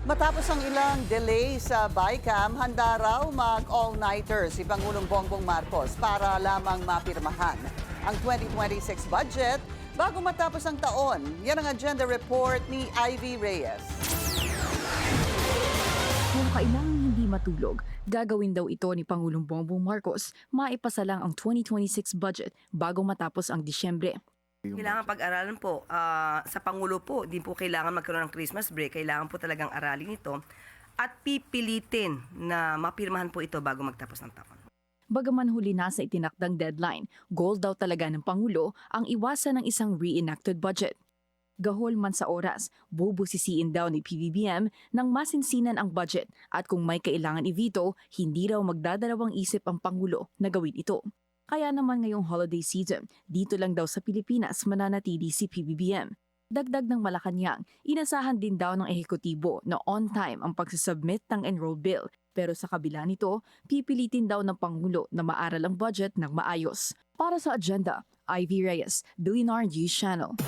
Matapos ang ilang delay sa BICAM, handa raw mag-all-nighter si Pangulong Bongbong Marcos para lamang mapirmahan ang 2026 budget bago matapos ang taon. Yan ang agenda report ni Ivy Reyes. Kung kailangan hindi matulog, gagawin daw ito ni Pangulong Bongbong Marcos, maipasa lang ang 2026 budget bago matapos ang Disyembre. Kailangan pag-aralan po. Sa Pangulo po, din po kailangan magkaroon ng Christmas break. Kailangan po talagang aralin ito at pipilitin na mapirmahan po ito bago magtapos ng taon. Bagaman huli na sa itinakdang deadline, goal daw talaga ng Pangulo ang iwasan ng isang reenacted budget. Gahol man sa oras, bubusisiin daw ni PBBM nang masinsinan ang budget at kung may kailangan i-veto, hindi raw magdadalawang isip ang Pangulo na gawin ito. Kaya naman ngayong holiday season, dito lang daw sa Pilipinas mananatili si PBBM. Dagdag ng Malacanang, inasahan din daw ng ehekutibo na on time ang pagsasubmit ng enroll bill. Pero sa kabila nito, pipilitin daw ng Pangulo na maaral ang budget ng maayos. Para sa agenda, Ivy Reyes, Billionaire News Channel.